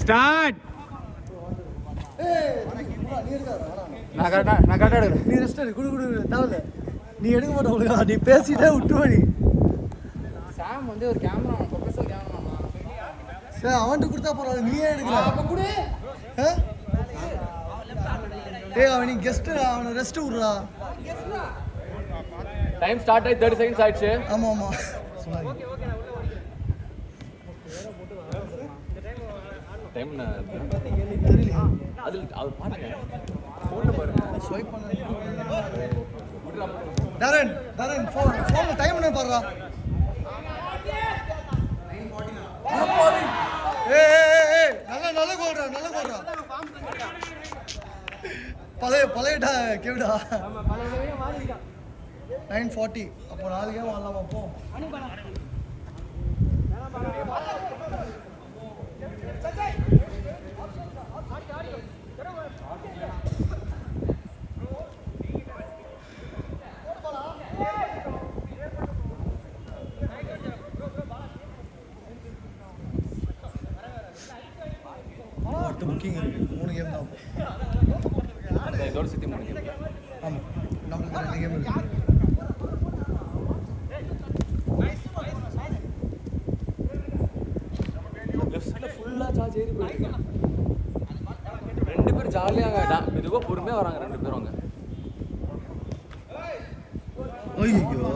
Start. நான் கரெக்டாக எடுக்கிறேன். நீ ரெஸ்ட் எடு. குடு தேவையில்ல. நீ எடுக்க மாட்ட ஒழுங்கா. நீ பேசிட்டே விட்டுருவ நீ. சாம் வந்து ஒரு கேமரா ப்ரொஃபஷனல் கேமரா. சரி அவன்கிட்ட கொடுத்தா பரவாயில்ல. நீயே எடுக்கல. அப்போ கொடு. டேய் அவன் நீ கெஸ்ட் அவனை ரெஸ்ட் விடுறா. டைம் ஸ்டார்ட் ஆகி 30 செகண்ட்ஸ் ஆயிடுச்சு. ஆமா டைம் தெரியல. அது பாருங்க. ஃபோன்ல பாருங்க. ஸ்வைப் பண்ணு. தரன் ஃபோன்ல டைம் என்ன பாருடா. ஏய் நல்ல கோல்றா. பழையடா கேவிடா. 9:40. அப்போ 4 கேம் ஆடலாமா அப்போ? அடுத்த புக்கிங் இருக்கு. 3 கேம் தான். இதோட சுத்தி 3 கேம். ஆமாம் நம்மளுக்கு 2 கேம் இருக்கு. லெஃப்ட் சைடுல ஃபுல்லா சார்ஜ் ஏறி போயிருக்கு. 2 பேர் ஜாலியாக மெதுவாக பொறுமையாக வராங்க 2 பேரும் அங்கே. ஐயோ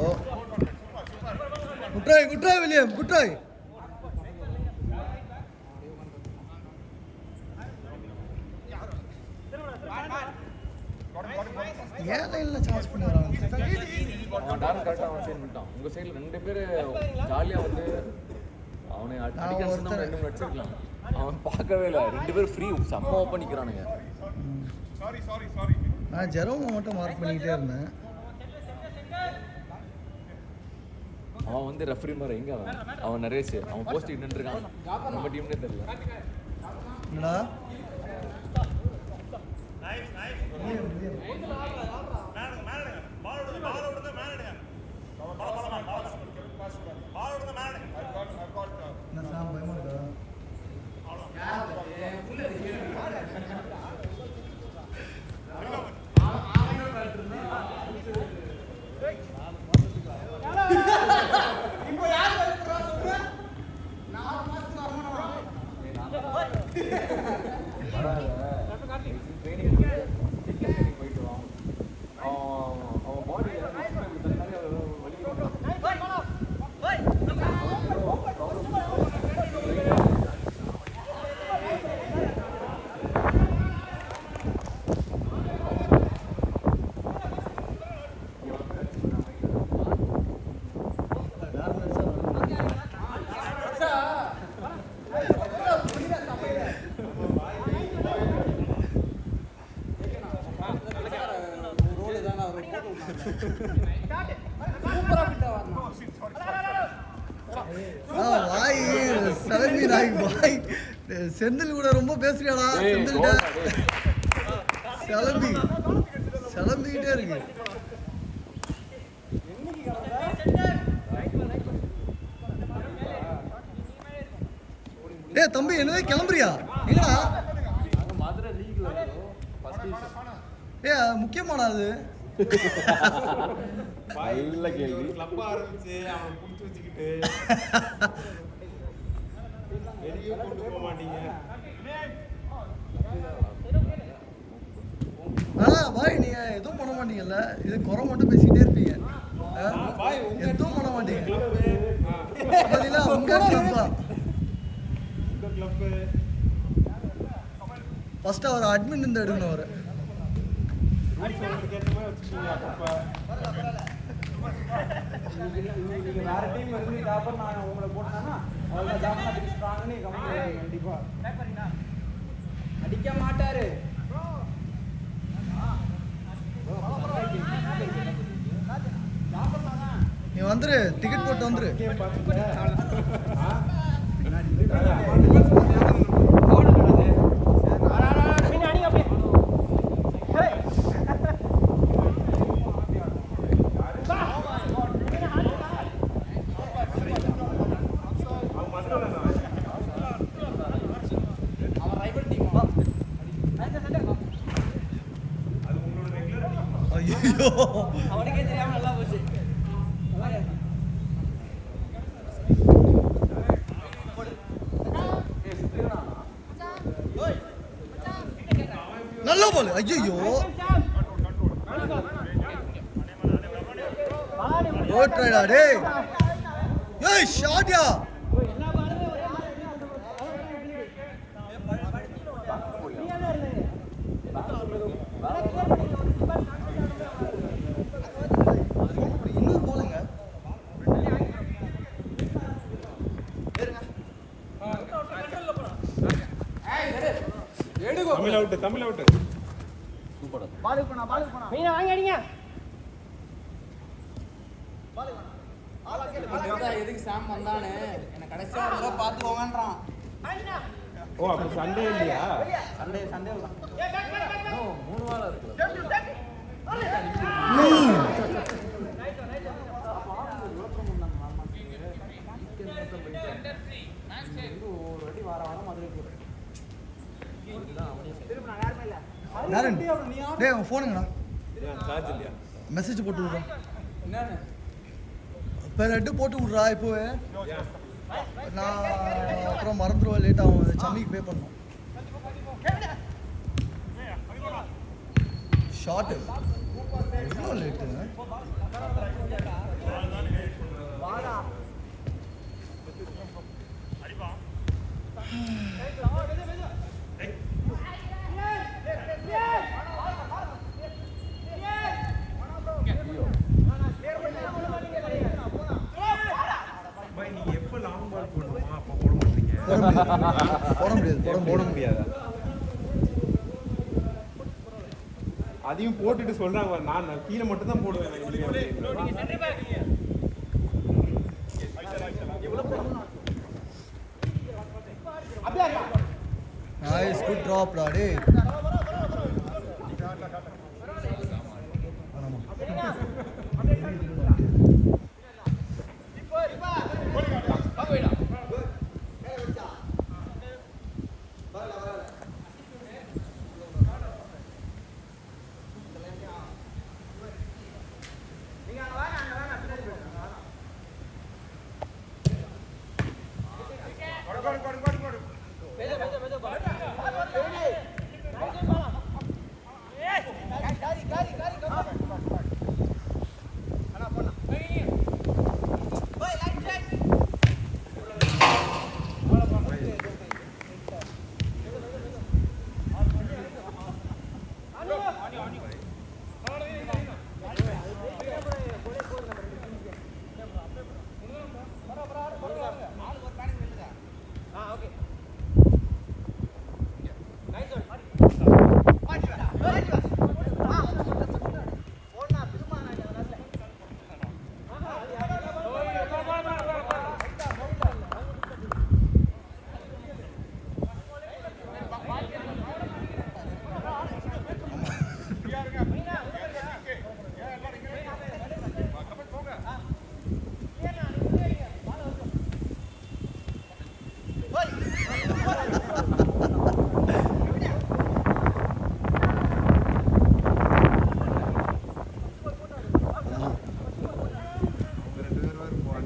குட்ராய் வில்லியம் குட்ராய். ஏன் லைனில் சார்ஜ் பண்ணி வராங்க? அவன் டான் கரெக்டாக அவன் சைன் பண்ணிட்டான். உங்கள் சைடில் 2 பேர் ஜாலியாக வந்து அவனை அடிக்கணும் 2 மூணு அடிச்சிருக்கலாம். அவன் பார்க்கவே இல்லை. 2 பேர் ஃப்ரீ செம்ம ஓப்பன் நிற்கிறானுங்க. நான் ஜெரோமை மட்டும் மார்க் பண்ணிக்கிட்டே இருந்தேன். அவன் வந்து ரெஃப்ரி மாதிரி எங்கே அவன் நரேஷ் அவன் போஸ்ட் நின்றுருக்கான். நம்ம டீம்னே தெரியல. என்னடா செந்தில் கூட ரொம்ப பேசுறியாடா. செலம்பிக்கிட்டே இருக்கு. டேய் தம்பி என்னது கிளம்புறியா? எங்கடா? முக்கியமானது அது. நல்ல கேள்வி. கிளப் ஆரம்பிச்சு அவன் புடிச்சு வச்சுக்கிட்டு வெளியே கொண்டு போக மாட்டீங்க. பாய் நீங்க எதுவும் பண்ண மாட்டீங்கல்ல. இது குறை மட்டும் பேசிக்கிட்டே இருப்பீங்க. எதுவும் பண்ண மாட்டீங்க. ஃபர்ஸ்ட் அவர் அட்மின் இருந்து எடுக்கணும். அவரு வேற டீம் வந்து அப்புறம் நான் உங்களை போட்டேன்னா கண்டிப்பா அடிக்க மாட்டாரு. நீ வந்துரு, டிக்கெட் போட்டு வந்துரு. ஐயோ அவனுக்கே தெரியாம நல்லா போச்சு. நல்ல பால். ஐயோ ஓட்றடா டேய். ஏய் ஷாட்யா. இன்னொரு போலுங்க. Tamil out Tamil out. சூப்பரா பாலுக்கு போனா மீனா வாங்கி அடிங்க. எதுக்கு சாம் வந்தானே என்ன கடைசியா ஒரு தடவை பார்த்துக்கோங்கன்றான். ஓ அப்ப சண்டே இல்லையா? சண்டே சண்டே இன்னும் 3 வாரம் இருக்குல்ல. ஒரு வாட்டி வாரம் மதுரை போறேன். யாரன் டேய் உன் ஃபோனுங்கடா. சார்ஜ் இல்லையா? மெசேஜ் போட்டு விடுறா. என்னன்னு பேர் ரெட்டு போட்டு விட்றா இப்போவே. நான் அப்புறம் மறந்துடுவேன், லேட் ஆகும். சம்மிக்கு பே பண்ணணும். ஷார்ட்டு எவ்வளோ லேட்டுங்க? பாய் நீங்க எப்ப லாங் பால் போடுமா அப்ப போட மாட்டீங்க. போட முடியாது போட முடியாதா? அதையும் போட்டுட்டு சொல்றாங்க நான் கீழே மட்டும் தான் போடுவேன். நைஸ் குட் ட்ராப் டா டேய்.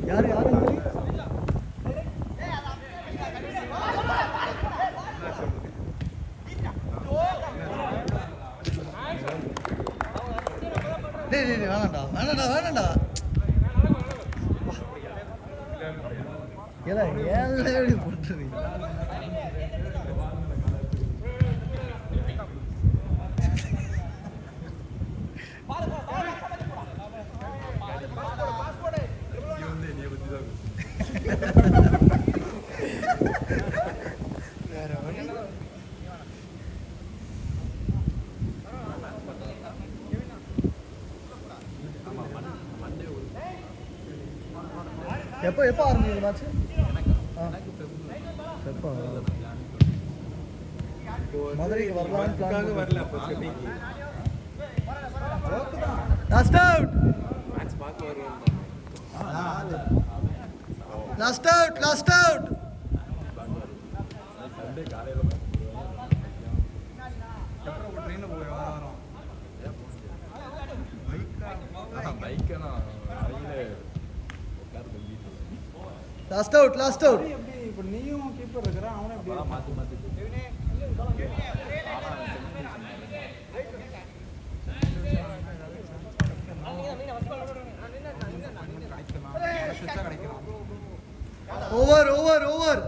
யாரு யாரு டேய் டேய் வேணாம்டா வேணாம்டா வேணாம்டா. ஏல ஏல எப்படி போட்டுறீங்க? எப்போ எப்போ ஆரம்பிக்குது மேட்ச்? எப்போ மதுரைக்கு வரலாம்னு பிளான் வரல அப்ப சென்னைக்கு. லாஸ்ட் அவுட் மேட்ச் பார்க்க வருவாங்க. Last out last out. Sunday காலையில ட்ரெயினில் போய் வரோம். Bike last out last out. எப்படி இப்போ நீயும் கீப்பர் இருக்கிற அவனே எப்படி அப்பதான் மாற்றி மாற்றி ஓவர் ஓவர் ஓவர்.